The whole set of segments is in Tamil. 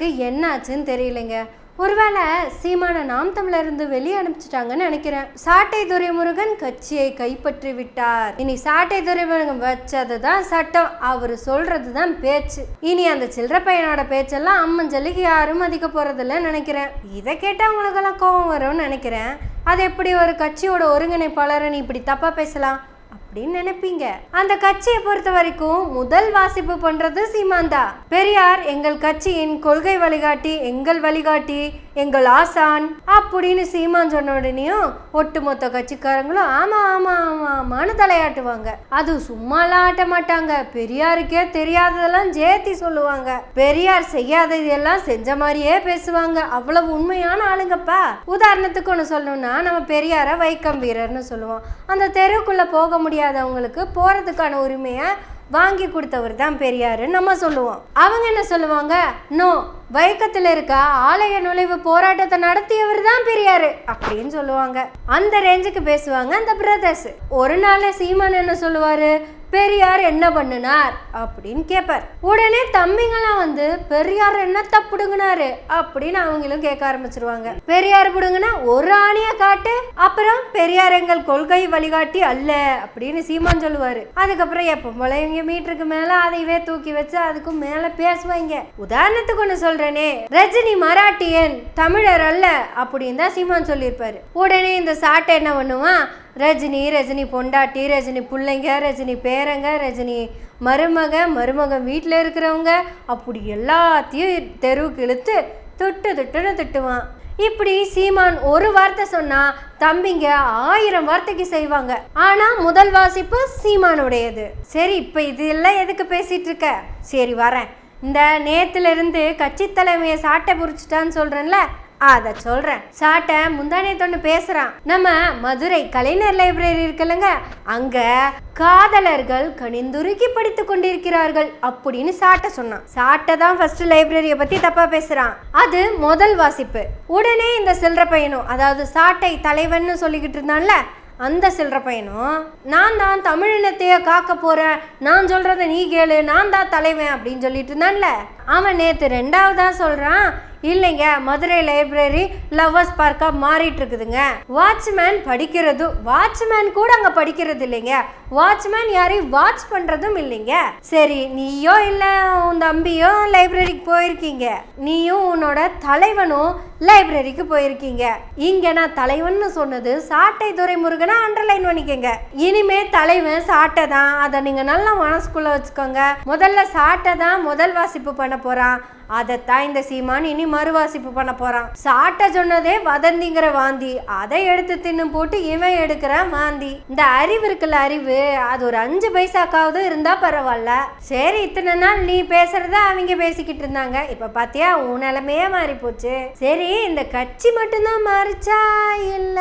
சீமானுக்கு என்னாச்சுன்னு தெரியலைங்க. ஒருவேளை சீமான நாம் தமிழர் இருந்து வெளியே அனுப்பிச்சிட்டாங்கன்னு நினைக்கிறேன். சாட்டை துரைமுருகன் கட்சியை கைப்பற்றி விட்டார். இனி சாட்டை துரைமுருகன் வச்சதுதான் சட்டம், அவரு சொல்றதுதான் பேச்சு. இனி அந்த சில்லற பையனோட பேச்செல்லாம் அம்மஞ்சல்லிக்கு யாரும் மதிக்க போறதில்ல நினைக்கிறேன். இதை கேட்டா உங்களுக்கெல்லாம் கோபம் வரும்னு நினைக்கிறேன். அது எப்படி ஒரு கட்சியோட ஒருங்கிணைப்பாளரை நீ இப்படி தப்பா பேசலாம் அப்படின்னு நினைப்பீங்க. அந்த கட்சியை பொறுத்த வரைக்கும் முதல் வாசிப்பு பண்றது சீமான் தான். பெரியார் எங்கள் கட்சியின் கொள்கை வழிகாட்டி, எங்கள் வழிகாட்டி, எங்கள் ஆசான் அப்படின்னு சீமான் சொன்ன உடனேயும் ஒட்டுமொத்த கட்சிக்காரங்களும் ஆமா ஆமா ஆமா ஆமான்னு தலையாட்டுவாங்க. அது சும்மாலாம் ஆட்ட மாட்டாங்க. பெரியாருக்கே தெரியாததெல்லாம் ஜேத்தி சொல்லுவாங்க. பெரியார் செய்யாததெல்லாம் செஞ்ச மாதிரியே பேசுவாங்க. அவ்வளவு உண்மையான ஆளுங்கப்பா. உதாரணத்துக்கு ஒன்று சொல்லணும்னா, நம்ம பெரியார வைக்கம் வீரர்னு சொல்லுவோம். அந்த தெருவுக்குள்ள போக முடியாதவங்களுக்கு போறதுக்கான உரிமையை வாங்கி கொடுத்தவர் தான் பெரியாருன்னு நம்ம சொல்லுவோம். அவங்க என்ன சொல்லுவாங்க, நோ, வைக்கத்தில் இருக்க ஆலய நுழைவு போராட்டத்தை நடத்தியவர் தான் பெரியாரு அப்படின்னு சொல்லுவாங்க. அந்த ரேஞ்சுக்கு பேசுவாங்க அந்த பிரதர்ஸ். ஒரு நாள் சீமான் என்ன சொல்லுவாரு, பெரியார் என்ன பண்ணினார் அப்படின்னு கேட்பார். உடனே தம்பிங்கெல்லாம் வந்து பெரியார் என்ன தப்புடுங்கினாரு அப்படின்னு அவங்களும் கேட்க ஆரம்பிச்சிருவாங்க. பெரியார் புடுங்கினா ஒரு ஆணியா காட்டு, அப்புறம் பெரியார் எங்கள் கொள்கை வழிகாட்டி அல்ல அப்படின்னு சீமான் சொல்லுவாரு. அதுக்கப்புறம் எப்ப போல இவங்க மீட்டருக்கு மேல அதையவே தூக்கி வச்சு அதுக்கும் மேல பேசுவாங்க. உதாரணத்துக்கு ஒண்ணு சொல்றேனே, ரஜினி மராட்டியன், தமிழர் அல்ல அப்படின்னு தான் சீமான் சொல்லியிருப்பாரு. உடனே இந்த சாட்டை என்ன பண்ணுவான், ரஜினி, ரஜினி பொண்டாட்டி, ரஜினி பிள்ளைங்க, ரஜினி பேரங்க, ரஜினி மருமகன் வீட்டில் இருக்கிறவங்க, அப்படி எல்லாத்தையும் தெருவுக்கு இழுத்து தொட்டுன்னு திட்டுவான். இப்படி சீமான் ஒரு வார்த்தை சொன்னா தம்பிங்க 1000 வார்த்தைக்கு செய்வாங்க. ஆனா முதல் வாசிப்பு சீமானுடையது. சரி, இப்ப இதெல்லாம் எதுக்கு பேசிட்டு இருக்க? சரி வரேன். இந்த நேத்துல இருந்து கட்சி தலைமையை சாட்டை புரிச்சுட்டான்னு சொல்றேன்ல, அத சொல்றேன். சாட்டை முந்தானேத்தொன்னு பேசுறான். நம்ம மதுரை கலைஞர் லைப்ரரி இருக்குல்லங்க, அங்க காதலர்கள் கணிந்துருக்கி படித்து கொண்டிருக்கிறார்கள் அப்படின்னு சாட்டை சொன்னான். சாட்டை தான் ஃபர்ஸ்ட் லைப்ரரியை பத்தி தப்பா பேசுறான். அது முதல் வாசிப்பு. உடனே இந்த சில்லற பையனும், அதாவது சாட்டை தலைவன்னு சொல்லிக்கிட்டு இருந்தான்ல, அந்த சில்லற பையனும் நான் தான் தமிழினத்தையே காக்க போறேன், நான் சொல்றத நீ கேளு, நான் தான் தலைவன் அப்படின்னு சொல்லிட்டு இருந்தான்ல, அவன் நேத்து 2வதா சொல்றான், இல்லைங்க மதுரை லைப்ரரி லவ்வர்ஸ் பார்க்கா மாறிட்டு இருக்குதுங்க. வாட்ச்மேன் படிக்கிறது, வாட்ச்மேன் கூட அங்க படிக்கிறது இல்லைங்க, வாட்ச்மேன் யாரையும் வாட்ச் பண்றதும் இல்லைங்க. சரி, நீயோ இல்ல உன் தம்பியோ லைப்ரரிக்கு போயிருக்கீங்க, நீயும் உன்னோட தலைவனும் லைப்ரரிக்கு போயிருக்கீங்க. இங்க நான் தலைவன் சொன்னது சாட்டை துரைமுருகனை அண்டர்லைன் பண்ணிக்கங்க. இனிமே தலைவன் சாட்டை தான், அதை நீங்க நல்லா மனசுக்குள்ள வச்சுக்கோங்க. முதல்ல சாட்டை தான் முதல் வாசிப்பு பண்ண போறான், அதைத்தான் இந்த சீமான் இனி மறுவாசிப்பு பண்ண போறான். சாட்டை சொன்னதே வதந்திங்கிற வாந்தி, அதை எடுத்து தின்னு போட்டு இவன் எடுக்கிறான் வாந்தி. இந்த அறிவு இருக்குல்ல, அறிவு, அது ஒரு 5 பைசாக்காவது இருந்தா பரவாயில்ல. சரி, இத்தனை நாள் நீ பேசுறத அவங்க பேசிக்கிட்டு இருந்தாங்க, இப்ப பாத்தியா உன் நிலைமையே மாறி போச்சு. சரி, இந்த கட்சி மட்டும்தான் மாறிச்சா இல்ல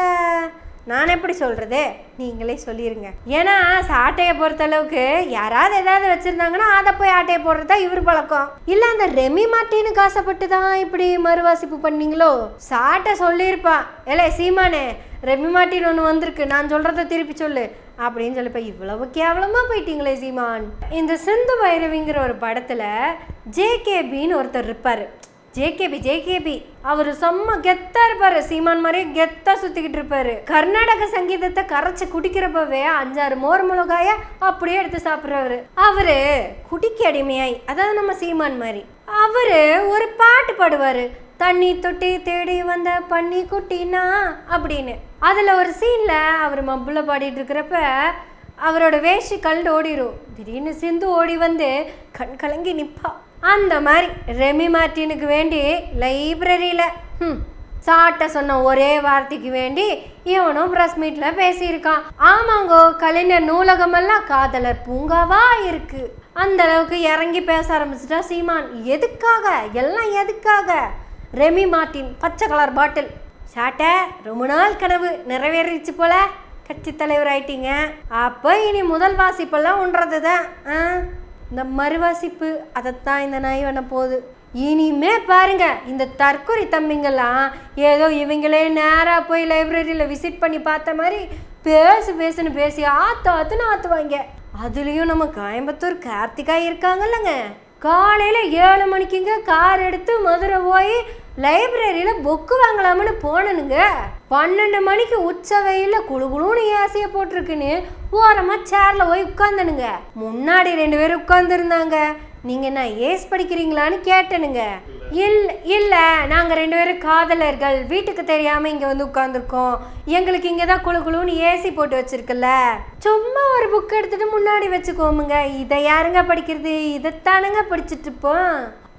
நான் எப்படி சொல்றது, நீங்களே சொல்லிருங்க. ஏன்னா சாட்டையை பொறுத்த அளவுக்கு யாராவது ஏதாவது வச்சிருந்தாங்கன்னா அதை போய் ஆட்டையை போடுறதா இவர் பழக்கம். இல்ல அந்த ரெமி மார்ட்டினுக்கு ஆசைப்பட்டு தான் இப்படி மறுவாசிப்பு பண்ணீங்களோ? சாட்டை சொல்லியிருப்பா, ஏலே சீமானே ரெமி மார்ட்டின் ஒன்று வந்திருக்கு, நான் சொல்றத திருப்பி சொல்லு அப்படின்னு சொல்லிப்ப, இவ்வளவு கேவலமா போயிட்டீங்களே சீமான். இந்த சிந்து பைரவிங்கிற ஒரு படத்துல ஜேகேபின்னு ஒருத்தர் இருப்பாரு. ஜேகேபி அவரு செம்ம கெத்தா இருப்பாரு, சீமான் மாதிரியே கெத்தா சுத்திக்கிட்டு இருப்பாரு. கர்நாடக சங்கீதத்தை கரைச்சு குடிக்கிறப்பவே 5-6 மோர் மிளகாய அப்படியே எடுத்து சாப்பிடுறவரு. அவரு குடிக்க அடிமையாய், அதாவது நம்ம சீமான் மாதிரி அவரு ஒரு பாட்டு பாடுவாரு, தண்ணி தொட்டி தேடி வந்த பன்னி குட்டினா அப்படின்னு. அதுல ஒரு சீன்ல அவர் மப்புல பாடிட்டு இருக்கிறப்ப அவரோட வேஷ்டி கல்டு ஓடிடும். திடீர்னு சிந்து ஓடி வந்து கண் கலங்கி நிப்பா. அந்த மாதிரி ரெமி மார்ட்டினுக்கு வேண்டி லைப்ரரியில் சாட்டை சொன்ன ஒரே வார்த்தைக்கு வேண்டி இவனும் ப்ரெஸ் மீட்டில் பேசியிருக்கான். ஆமாங்கோ, கலைஞர் நூலகமெல்லாம் காதலர் பூங்காவா இருக்கு. அந்த அளவுக்கு இறங்கி பேச ஆரம்பிச்சிட்டா சீமான். எதுக்காக எல்லாம் எதுக்காக? ரெமி மார்ட்டின் பச்சை கலர் பாட்டில். சாட்டை ரொம்ப நாள் கனவு நிறைவேறிச்சு போல, கட்சி தலைவர் ஆயிட்டீங்க. அப்போ இனி முதல் வாசிப்பெல்லாம் ஒன்றது தான். இந்த மறுவாசிப்பு அதைத்தான் இந்த நாய் பண்ண போகுது. இனிமே பாருங்க, இந்த தற்கொலை தம்பிங்கெல்லாம் ஏதோ இவங்களே நேராக போய் லைப்ரரியில் விசிட் பண்ணி பார்த்த மாதிரி பேசுன்னு பேசி ஆத்துன்னு ஆத்துவாங்க. அதுலேயும் நம்ம கோயம்புத்தூர் கார்த்திகா இருக்காங்கல்லங்க, காலையில 7 மணிக்குங்க கார் எடுத்து மதுரை போய் லைப்ரரியில புக்கு வாங்கலாம்னு போனனுங்க. 12 மணிக்கு உச்ச வெயில குழுகுழுன்னு ஏசிய போட்டிருக்குன்னு ஓரமா சேர்ல போய் உட்கார்ந்தனுங்க. முன்னாடி 2 பேரும் உட்கார்ந்து இருந்தாங்க. நீங்க என்ன ஏஸ் படிக்கிறீங்களான்னு கேட்டனுங்க. இல்ல நாங்க 2 பேரும் காதலர்கள், வீட்டுக்கு தெரியாம இங்க வந்து உட்கார்ந்துருக்கோம், எங்களுக்கு இங்கதான் குழுகுழுன்னு ஏசி போட்டு வச்சிருக்குல்ல, சும்மா ஒரு புக் எடுத்துட்டு முன்னாடி வச்சுக்கோமுங்க, இதை யாருங்க படிக்கிறது, இதைத்தானுங்க படிச்சுட்டு இருப்போம்.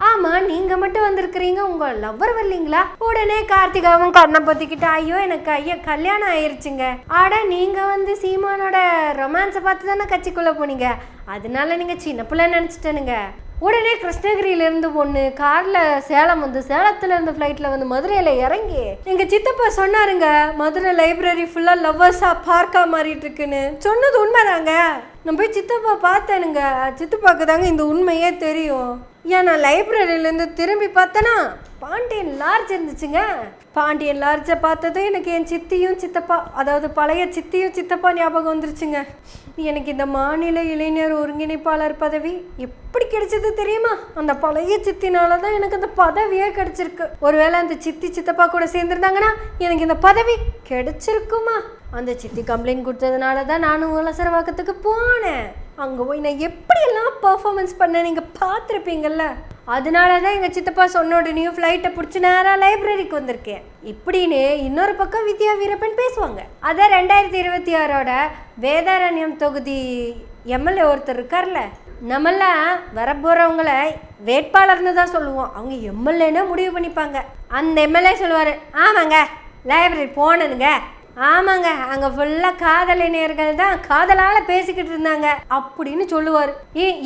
ஆமா, நீங்க மட்டும் வந்திருக்கிறீங்க, உங்க லவ்வர் வரலீங்களா? உடனே கார்த்திகாவும் கண்ணை பொத்திக்கிட்டு ஐயோ எனக்கு கல்யாணம் ஆயிருச்சுங்க. ஆட நீங்க வந்து சீமானோட ரொமான்ஸை பார்த்து தானே கட்சிக்குள்ள போனீங்க, அதனால நீங்க சின்ன பிள்ளை நினைச்சிட்டனுங்க. உடனே கிருஷ்ணகிரியிலேருந்து பொண்ணு காரில் சேலம் வந்து சேலத்துலேருந்து ஃப்ளைட்டில் வந்து மதுரையில் இறங்கி எங்கள் சித்தப்பா சொன்னாருங்க, மதுரை லைப்ரரி ஃபுல்லாக லவ்வர்ஸாக பார்க்காக மாறிட்டு இருக்குன்னு. சொன்னது உண்மைதாங்க. நான் போய் சித்தப்பா பார்த்தேனுங்க. சித்தப்பாக்கு தாங்க இந்த உண்மையே தெரியும். ஏன் நான் லைப்ரரியிலேருந்து திரும்பி பார்த்தேன்னா பாண்டியன் லார்ஜ் இருந்துச்சுங்க. பாண்டியன் லார்ஜை பார்த்தது எனக்கு என் சித்தியும் சித்தப்பா, அதாவது பழைய சித்தியும் சித்தப்பா ஞாபகம் வந்துருச்சுங்க. எனக்கு இந்த மாநில இளைஞர் ஒருங்கிணைப்பாளர் பதவி எப்படி கிடைச்சது தெரியுமா? அந்த பழைய சித்தினால தான் எனக்கு அந்த பதவியே கிடைச்சிருக்கு. ஒருவேளை அந்த சித்தி சித்தப்பா கூட சேர்ந்துருந்தாங்கன்னா எனக்கு இந்த பதவி கிடைச்சிருக்குமா? அந்த சித்தி கம்ப்ளைண்ட் கொடுத்ததுனால தான் நானும் வலசரவாக்கத்துக்கு போனேன். அங்கே போய் நான் எப்படியெல்லாம் பர்ஃபார்மன்ஸ் பண்ணேன் நீங்கள் பார்த்துருப்பீங்கள்ல. அதனால தான் எங்கள் சித்தப்பா சொன்ன உடனேயும் ஃப்ளைட்டை பிடிச்சி நேராக லைப்ரரிக்கு வந்திருக்கேன் இப்படின்னு இன்னொரு பக்கம் வித்யா வீரப்பன் பேசுவாங்க. அதான் 2026ஓட வேதாரண்யம் தொகுதி எம்எல்ஏ ஒருத்தர் இருக்கார்ல, நம்மளாம் வரப்போகிறவங்கள வேட்பாளர்னு தான் சொல்லுவோம், அவங்க எம்எல்ஏன்னு முடிவு பண்ணிப்பாங்க. அந்த எம்எல்ஏ சொல்லுவார், ஆமாங்க லைப்ரரி போனதுங்க, ஆமாங்க அங்கே ஃபுல்லாக காதலினியர்கள் தான் காதலால் பேசிக்கிட்டு இருந்தாங்க அப்படின்னு சொல்லுவார்.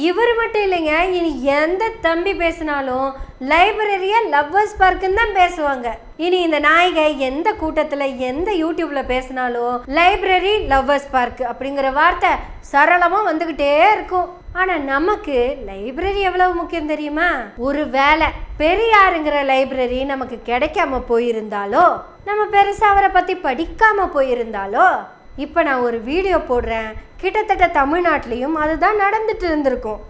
இவர் மட்டும் இல்லைங்க, இனி எந்த தம்பி பேசினாலும் லைப்ரரியை லவ்வர்ஸ் பார்க்குன்னு தான் பேசுவாங்க. இனி இந்த நாயகை எந்த கூட்டத்தில் எந்த யூடியூப்ல பேசினாலும் லைப்ரரி லவ்வர்ஸ் பார்க் அப்படிங்கிற வார்த்தை சரளமாக வந்துக்கிட்டே இருக்கும். ஆனால் நமக்கு லைப்ரரி எவ்வளவு முக்கியம் தெரியுமா? ஒரு வேளை பெரியாருங்கிற லைப்ரரி நமக்கு கிடைக்காம போயிருந்தாலோ, நம்ம பெருசாக அவரை பற்றி படிக்காம போயிருந்தாலோ, இப்போ நான் ஒரு வீடியோ போடுறேன், கிட்டத்தட்ட தமிழ்நாட்டிலையும் அதுதான் நடந்துட்டு இருந்திருக்கும்.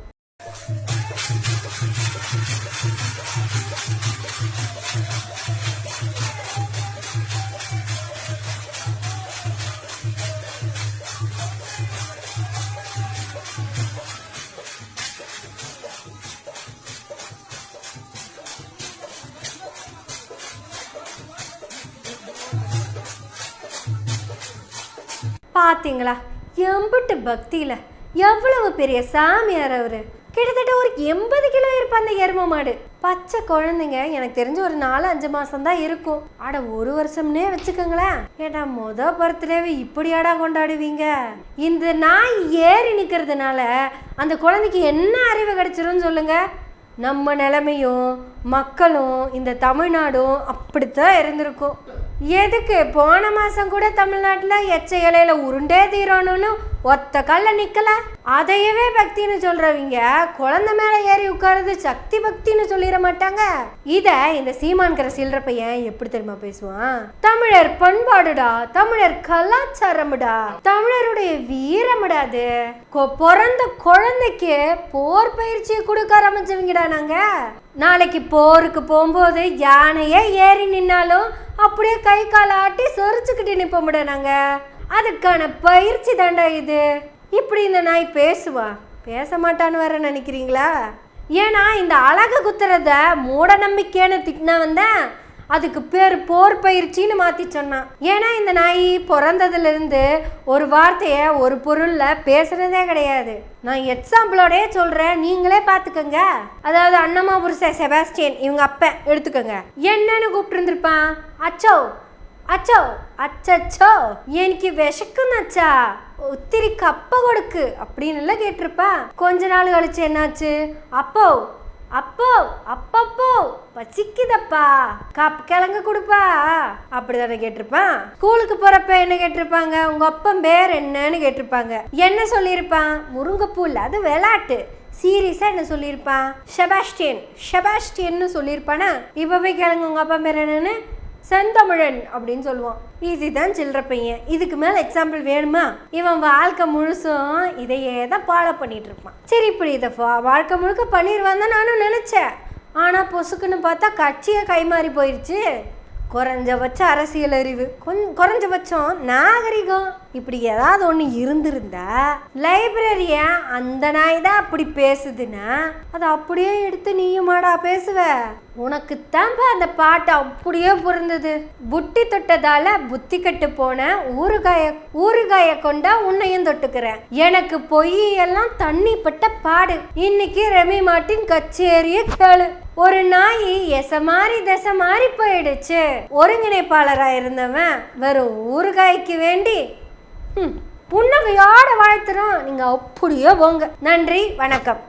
பார்த்தீங்களா எம்பிட்டு பக்தியில் எவ்வளவு பெரிய சாமியார் அவர். கிட்டத்தட்ட ஒரு 80 கிலோ இருப்பான் அந்த எரும மாடு. பச்சை குழந்தைங்க எனக்கு தெரிஞ்சு ஒரு 4-5 மாசம் தான் இருக்கும். ஆட 1 வருஷம்னே வச்சுக்கோங்களேன். ஏடா பர்த்டேவை இப்படியாடா கொண்டாடுவீங்க? இந்த நாய் ஏறி நிற்கிறதுனால அந்த குழந்தைக்கு என்ன அறிவு கிடைச்சிரும்னு சொல்லுங்க. நம்ம நிலைமையும் மக்களும் இந்த தமிழ்நாடும் அப்படித்தான் இருந்திருக்கும். எதுக்கு போன மாசம் கூட தமிழ்நாட்டில் எச்ச இலையில உருண்டே தீரணும்னு ஒத்த கல்ல நிக்கல. அதையவே பக்தின்னு சொல்றவங்க குழந்தை மேல ஏறி உட்காருது சக்தி பக்தின்னு சொல்லிட மாட்டாங்க. இத இந்த சீமான்கிற சில்லற பையன் எப்படி தெரியுமா பேசுவான்? தமிழர் பண்பாடுடா, தமிழர் கலாச்சாரமுடா, தமிழருடைய வீரமுடாது. பிறந்த குழந்தைக்கு போர் பயிற்சியை கொடுக்க ஆரம்பிச்சவங்கடா நாங்க. நாளைக்கு போருக்கு போகும்போது யானையே ஏறி நின்னாலும் அப்படியே கை கால் ஆட்டி சொரிச்சுக்கிட்டு நிற்போம்ட நாங்க. அதுக்கான பயிற்சி தாண்டா இது. இப்படி இந்த நாய் பேசுவா? பேச மாட்டான்னு வர நினைக்கிறீங்களா? ஏன்னா இந்த அழகு குத்துறத மூட நம்பிக்கைன்னு திட்டினா வந்தேன், அதுக்கு பேர் போர் பயிற்சின்னு மாற்றி சொன்னான். ஏன்னா இந்த நாய் பிறந்ததுலேருந்து ஒரு வார்த்தையை ஒரு பொருளில் பேசுகிறதே கிடையாது. நான் எக்ஸாம்பிளோடய சொல்கிறேன், நீங்களே பார்த்துக்கோங்க. அதாவது அண்ணம்மா புருஷ செபாஸ்டியன் இவங்க அப்பா எடுத்துக்கோங்க. என்னன்னு கூப்பிட்டு இருந்திருப்பான்? அச்சோ அச்சோ அச்சோ எனக்கு விஷக்குன்னாச்சா, ஒத்திரி கப்ப கொடுக்கு அப்படின்னு கேட்டிருப்பா. கொஞ்ச நாள் கழிச்சு என்னாச்சு? அப்போ அப்போ அப்பப்போ பசிக்குதப்பா கிழங்கு கொடுப்பா அப்படிதானே கேட்டிருப்பான். ஸ்கூலுக்கு போறப்ப என்ன கேட்டிருப்பாங்க? உங்க அப்பன் பேர் என்னன்னு கேட்டிருப்பாங்க. என்ன சொல்லியிருப்பான்? முருங்கைப்பூ இல்ல, அது விளையாட்டு. சீரியஸா என்ன சொல்லியிருப்பான்? செபாஸ்டியன் சொல்லியிருப்பானா? இப்ப போய் கிழங்கு உங்க அப்பா பேர் என்னன்னு? செந்தமிழன் அப்படின்னு சொல்லுவான். இதுதான் சில்லற பையன். இதுக்கு மேல எக்ஸாம்பிள் வேணுமா? இவன் வாழ்க்கை முழுசும் இதையே தான் ஃபாலோ பண்ணிட்டு இருப்பான். சரி, இப்படி இதை வாழ்க்கை முழுக்க பண்ணிடுவான் தான் நானும் நினைச்சேன். ஆனா பொசுக்குன்னு பார்த்தா கட்சியை கைமாறி போயிடுச்சு. குறைஞ்சபட்ச அரசியல் அறிவு, குறைஞ்சபட்சம் நாகரிகம் இப்படி ஏதாவது ஒன்று இருந்திருந்தா, லைப்ரரிய அந்த நாய் தான் அப்படி பேசுதுன்னா அதை அப்படியே எடுத்து நீயுமாடா பேசுவ? உனக்குத்தான்ப்பா அந்த பாட்டு அப்படியே பொருந்தது. புட்டி தொட்டதால புத்தி கட்டு போன ஊறுகாய கொண்டா உன்னையும் தொட்டுக்கிறேன். எனக்கு பொய் எல்லாம் தண்ணி பட்ட பாடு. இன்னைக்கு ரெமி மார்ட்டின் கச்சேரிய கேளு. ஒரு நாய் எச மாறி தசை மாறி போயிடுச்சு. ஒருங்கிணைப்பாளரா இருந்தவன் வெறும் ஊறுகாய்க்கு வேண்டி புன்னகையோட வாழ்த்துறோம். நீங்க அப்படியே போங்க. நன்றி, வணக்கம்.